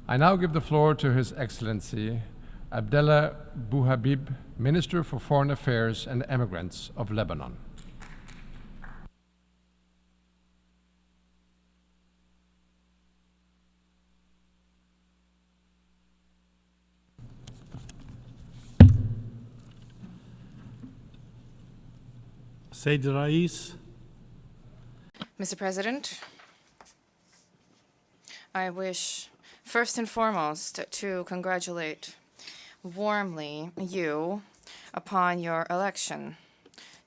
I now give the floor to His Excellency Abdallah Bouhabib, Minister for Foreign Affairs and Emigrants of Lebanon. Sayyid Rais. Mr. President, I wish first and foremost to congratulate warmly you upon your election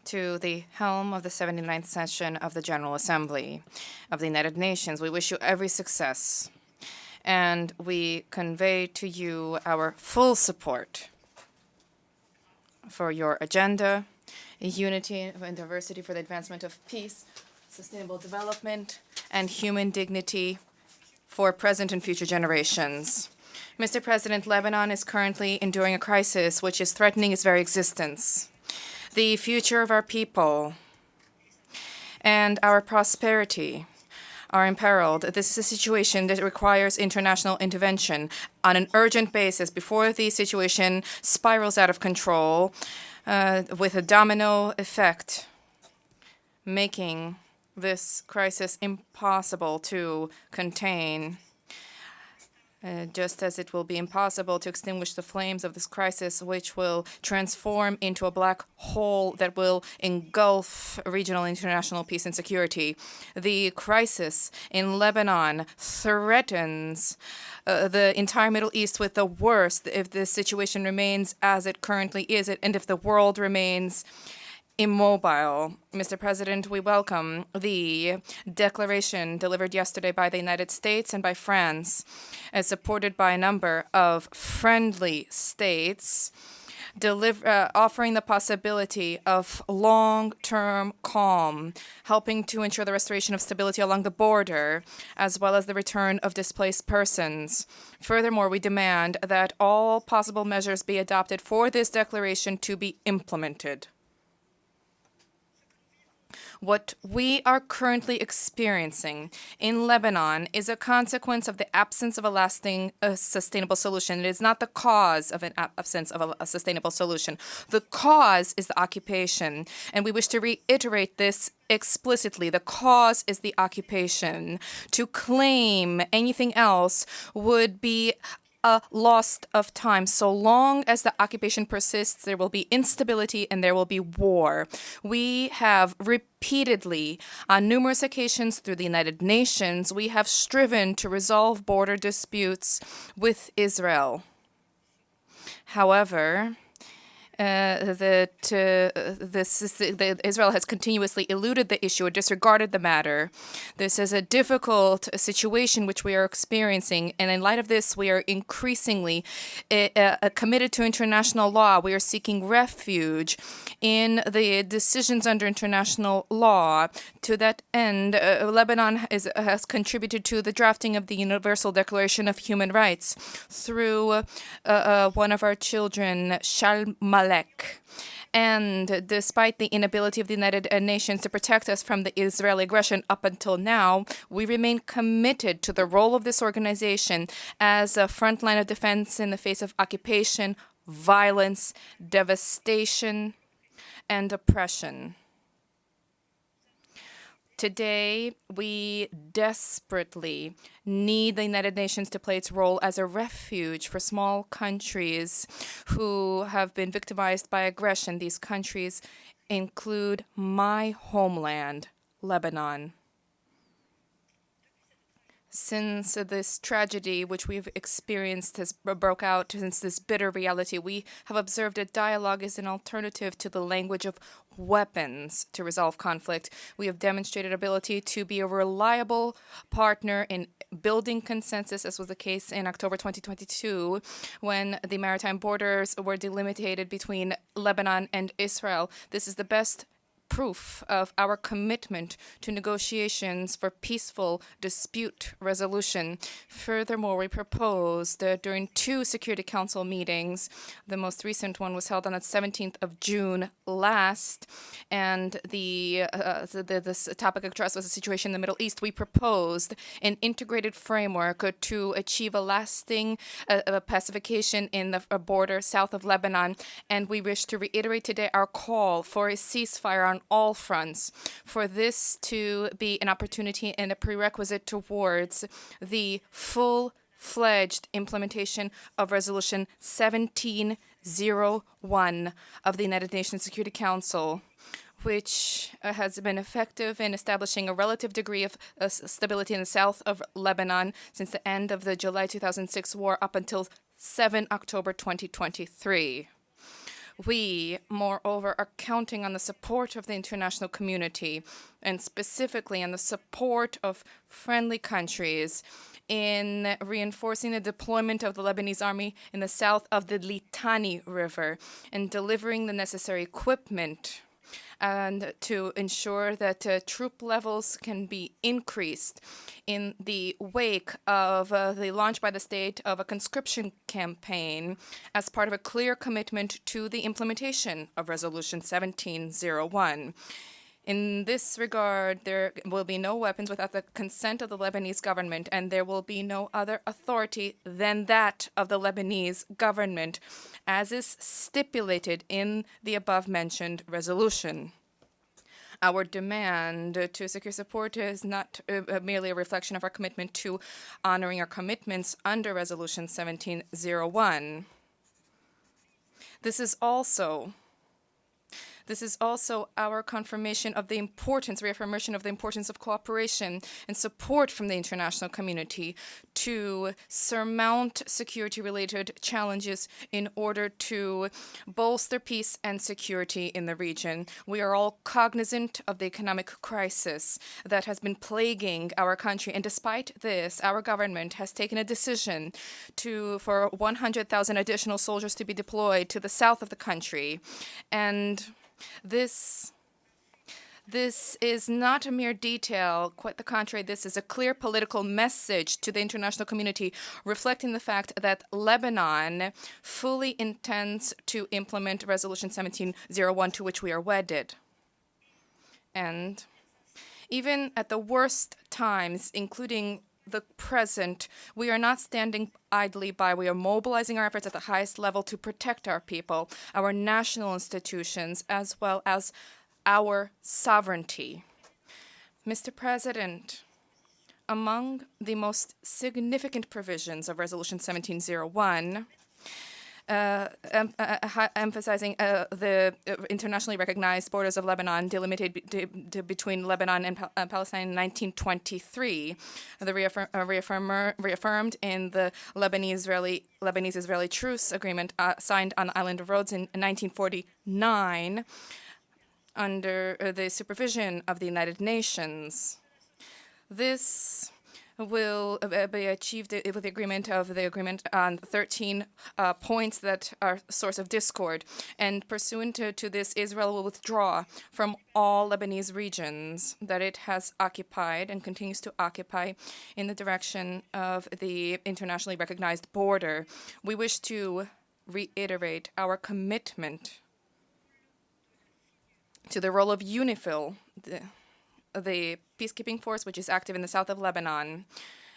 to the helm of the 79th session of the General Assembly of the United Nations. We wish you every success, and we convey to you our full support for your agenda, unity and diversity for the advancement of peace, sustainable development, and human dignity for present and future generations. Mr. President, Lebanon is currently enduring a crisis which is threatening its very existence. The future of our people and our prosperity are imperiled. This is a situation that requires international intervention on an urgent basis before the situation spirals out of control with a domino effect, making this crisis impossible to contain. Just as it will be impossible to extinguish the flames of this crisis, which will transform into a black hole that will engulf regional and international peace and security. The crisis in Lebanon threatens the entire Middle East with the worst if this situation remains as it currently is, and if the world remains immobile. Mr. President, we welcome the declaration delivered yesterday by the United States and by France, as supported by a number of friendly states, offering the possibility of long-term calm, helping to ensure the restoration of stability along the border, as well as the return of displaced persons. Furthermore, we demand that all possible measures be adopted for this declaration to be implemented. What we are currently experiencing in Lebanon is a consequence of the absence of a lasting, sustainable solution. It is not the cause of an absence of a sustainable solution. The cause is the occupation, and we wish to reiterate this explicitly. The cause is the occupation. To claim anything else would be a loss of time. So long as the occupation persists, there will be instability and there will be war. We have repeatedly, on numerous occasions through the United Nations, we have striven to resolve border disputes with Israel. However, Israel has continuously eluded the issue or disregarded the matter. This is a difficult situation which we are experiencing, and in light of this, we are increasingly committed to international law. We are seeking refuge in the decisions under international law. To that end, Lebanon has contributed to the drafting of the Universal Declaration of Human Rights through one of our children, Malek. And despite the inability of the United Nations to protect us from the Israeli aggression up until now, we remain committed to the role of this organization as a front line of defense in the face of occupation, violence, devastation, and oppression. Today, we desperately need the United Nations to play its role as a refuge for small countries who have been victimized by aggression. These countries include my homeland, Lebanon. Since this tragedy which we've experienced has broke out, since this bitter reality, we have observed that dialogue is an alternative to the language of weapons to resolve conflict. We have demonstrated ability to be a reliable partner in building consensus, as was the case in October 2022, when the maritime borders were delimited between Lebanon and Israel. This is the best proof of our commitment to negotiations for peaceful dispute resolution. Furthermore, we proposed during 2 Security Council meetings, the most recent one was held on the 17th of June last, and this topic addressed was the situation in the Middle East. We proposed an integrated framework to achieve a lasting pacification in the border south of Lebanon, and we wish to reiterate today our call for a ceasefire on all fronts, for this to be an opportunity and a prerequisite towards the full-fledged implementation of Resolution 1701 of the United Nations Security Council, which has been effective in establishing a relative degree of stability in the south of Lebanon since the end of the July 2006 war up until 7 October 2023. We, moreover, are counting on the support of the international community, and specifically on the support of friendly countries in reinforcing the deployment of the Lebanese army in the south of the Litani River and delivering the necessary equipment and to ensure that troop levels can be increased in the wake of the launch by the state of a conscription campaign as part of a clear commitment to the implementation of Resolution 1701. In this regard, there will be no weapons without the consent of the Lebanese government, and there will be no other authority than that of the Lebanese government, as is stipulated in the above-mentioned resolution. Our demand to secure support is not merely a reflection of our commitment to honoring our commitments under Resolution 1701. This is also our confirmation of the importance, reaffirmation of the importance of cooperation and support from the international community to surmount security-related challenges in order to bolster peace and security in the region. We are all cognizant of the economic crisis that has been plaguing our country, and despite this, our government has taken a decision for 100,000 additional soldiers to be deployed to the south of the country, and this is not a mere detail. Quite the contrary, this is a clear political message to the international community reflecting the fact that Lebanon fully intends to implement Resolution 1701, to which we are wedded. And even at the worst times, including the present, we are not standing idly by. We are mobilizing our efforts at the highest level to protect our people, our national institutions, as well as our sovereignty. Mr. President, among the most significant provisions of Resolution 1701, emphasizing the internationally recognized borders of Lebanon delimited between Lebanon and Palestine in 1923. Reaffirmed in the Lebanese-Israeli truce agreement signed on the island of Rhodes in 1949 under the supervision of the United Nations. This will be achieved with the agreement on 13 points that are a source of discord. And pursuant to this, Israel will withdraw from all Lebanese regions that it has occupied and continues to occupy in the direction of the internationally recognized border. We wish to reiterate our commitment to the role of UNIFIL, the peacekeeping force which is active in the south of Lebanon.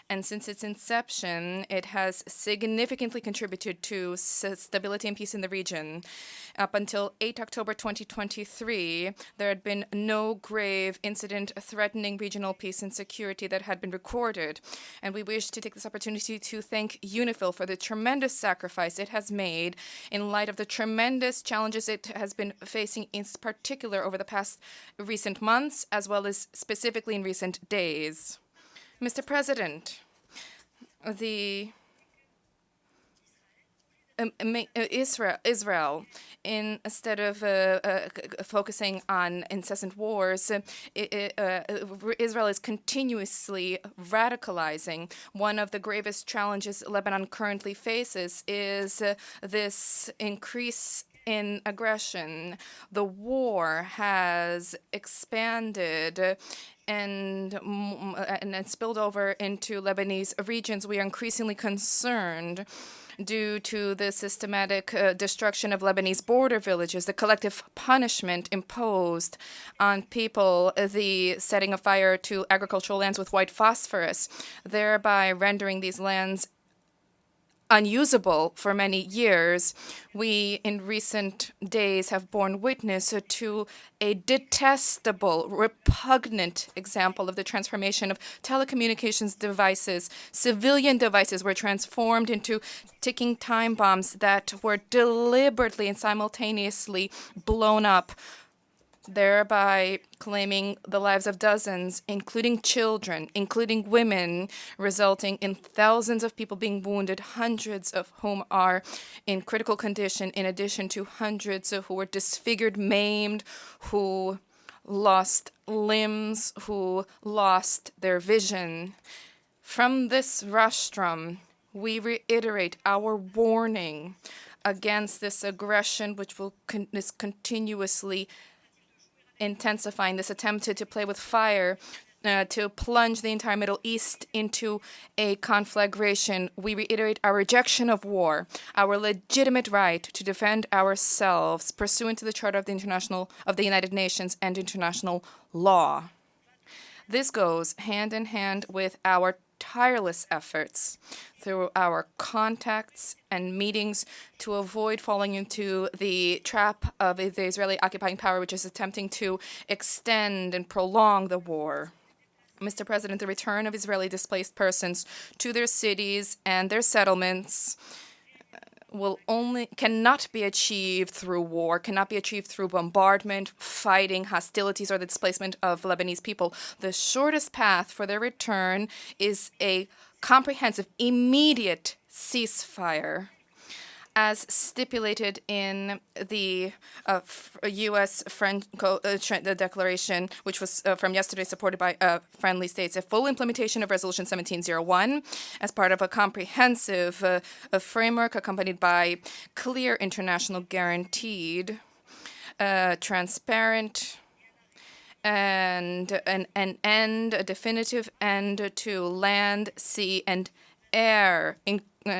And since its inception, it has significantly contributed to stability and peace in the region. Up until 8 October 2023, there had been no grave incident threatening regional peace and security that had been recorded. And we wish to take this opportunity to thank UNIFIL for the tremendous sacrifice it has made in light of the tremendous challenges it has been facing, in particular over the past recent months, as well as specifically in recent days. Mr. President, Israel, instead of focusing on incessant wars, Israel is continuously radicalizing. One of the gravest challenges Lebanon currently faces is this increase in aggression. The war has expanded and it spilled over into Lebanese regions. We are increasingly concerned due to the systematic destruction of Lebanese border villages, the collective punishment imposed on people, the setting of fire to agricultural lands with white phosphorus, thereby rendering these lands unusable for many years. We, in recent days, have borne witness to a detestable, repugnant example of the transformation of telecommunications devices. Civilian devices were transformed into ticking time bombs that were deliberately and simultaneously blown up, thereby claiming the lives of dozens, including children, including women, resulting in thousands of people being wounded, hundreds of whom are in critical condition, in addition to hundreds who were disfigured, maimed, who lost limbs, who lost their vision. From this rostrum, we reiterate our warning against this aggression, which is continuously intensifying, this attempt to play with fire, to plunge the entire Middle East into a conflagration. We reiterate our rejection of war, our legitimate right to defend ourselves pursuant to the Charter of the United Nations and international law. This goes hand in hand with our tireless efforts through our contacts and meetings to avoid falling into the trap of the Israeli occupying power, which is attempting to extend and prolong the war. Mr. President, the return of Israeli displaced persons to their cities and their settlements cannot be achieved through war, cannot be achieved through bombardment, fighting, hostilities, or the displacement of Lebanese people. The shortest path for their return is a comprehensive, immediate ceasefire, as stipulated in the U.S.-French declaration, which was from yesterday supported by friendly states. A full implementation of Resolution 1701 as part of a comprehensive framework accompanied by clear international guaranteed, transparent, and a definitive end to land, sea, and air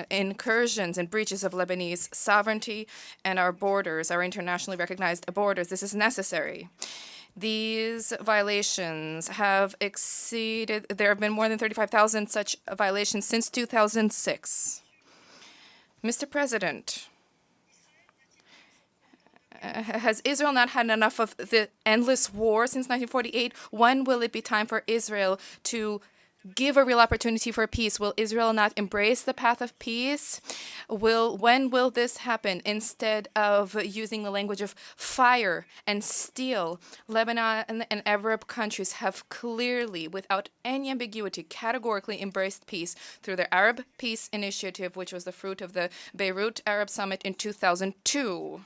incursions and breaches of Lebanese sovereignty and our borders, our internationally recognized borders. This is necessary. These violations have exceeded, there have been more than 35,000 such violations since 2006. Mr. President, has Israel not had enough of the endless war since 1948? When will it be time for Israel to give a real opportunity for peace? Will Israel not embrace the path of peace? When will this happen? Instead of using the language of fire and steel, Lebanon and Arab countries have clearly, without any ambiguity, categorically embraced peace through their Arab Peace Initiative, which was the fruit of the Beirut Arab Summit in 2002.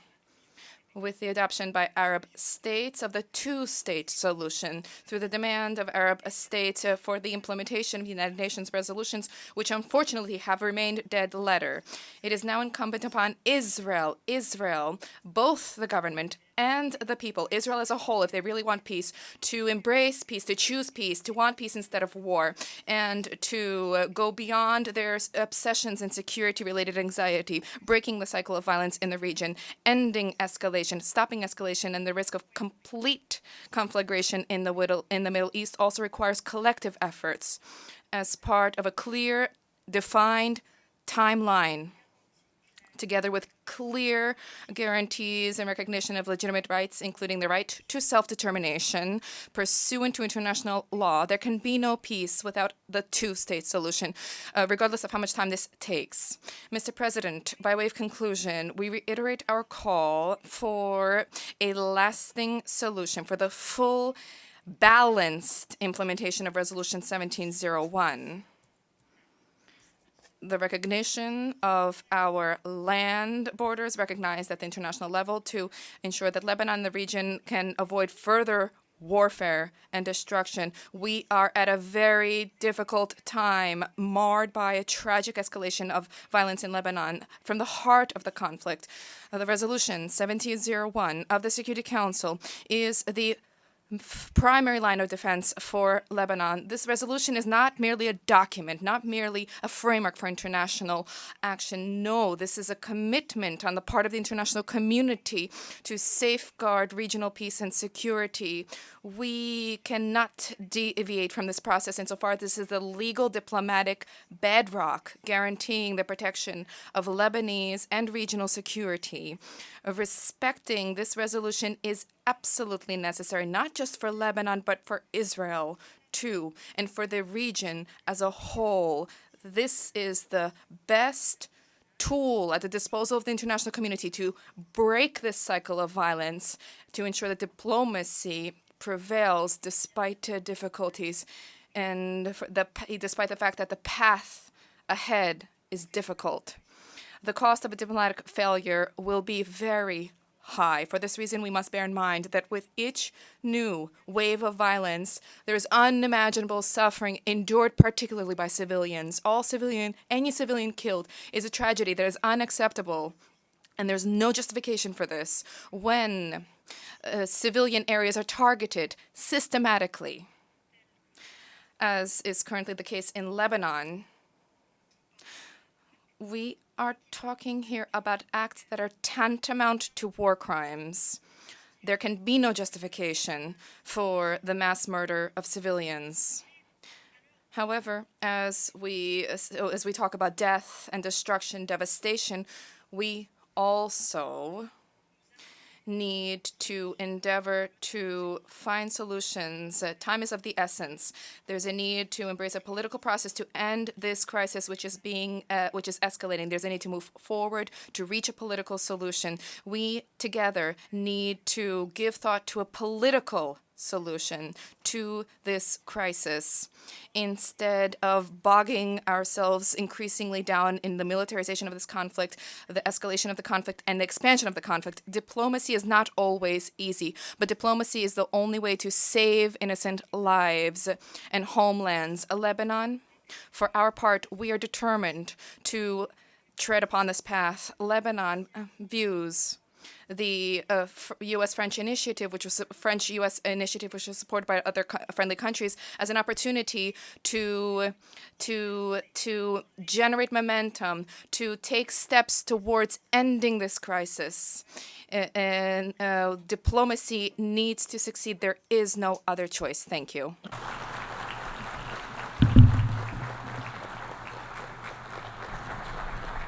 With the adoption by Arab states of the two-state solution, through the demand of Arab states for the implementation of United Nations resolutions, which unfortunately have remained dead letter. It is now incumbent upon Israel, both the government and the people, Israel as a whole, if they really want peace, to embrace peace, to choose peace, to want peace instead of war, and to go beyond their obsessions and security-related anxiety, breaking the cycle of violence in the region, ending escalation, stopping escalation, and the risk of complete conflagration in the Middle East also requires collective efforts as part of a clear, defined timeline, together with clear guarantees and recognition of legitimate rights, including the right to self-determination pursuant to international law. There can be no peace without the two-state solution, regardless of how much time this takes. Mr. President, by way of conclusion, we reiterate our call for a lasting solution, for the full, balanced implementation of Resolution 1701. The recognition of our land borders recognized at the international level to ensure that Lebanon and the region can avoid further warfare and destruction. We are at a very difficult time, marred by a tragic escalation of violence in Lebanon. From the heart of the conflict, the resolution 1701 of the Security Council is the primary line of defense for Lebanon. This resolution is not merely a document, not merely a framework for international action. No, this is a commitment on the part of the international community to safeguard regional peace and security. We cannot deviate from this process insofar as this is the legal diplomatic bedrock guaranteeing the protection of Lebanese and regional security. Respecting this resolution is absolutely necessary, not just for Lebanon, but for Israel too, and for the region as a whole. This is the best tool at the disposal of the international community to break this cycle of violence, to ensure that diplomacy prevails despite difficulties and despite the fact that the path ahead is difficult. The cost of a diplomatic failure will be very high. For this reason, we must bear in mind that with each new wave of violence, there is unimaginable suffering endured particularly by civilians. Any civilian killed is a tragedy that is unacceptable, and there's no justification for this. When civilian areas are targeted systematically, as is currently the case in Lebanon, we are talking here about acts that are tantamount to war crimes. There can be no justification for the mass murder of civilians. However, as we talk about death and destruction, devastation, we also need to endeavor to find solutions. Time is of the essence. There's a need to embrace a political process to end this crisis, which is escalating. There's a need to move forward to reach a political solution. We together need to give thought to a political solution to this crisis instead of bogging ourselves increasingly down in the militarization of this conflict, the escalation of the conflict, and the expansion of the conflict. Diplomacy is not always easy, but diplomacy is the only way to save innocent lives and homelands. Lebanon, for our part, we are determined to tread upon this path. Lebanon views the U.S.-French initiative, which was French-U.S. initiative, which was supported by other friendly countries, as an opportunity to generate momentum, to take steps towards ending this crisis. And diplomacy needs to succeed. There is no other choice. Thank you.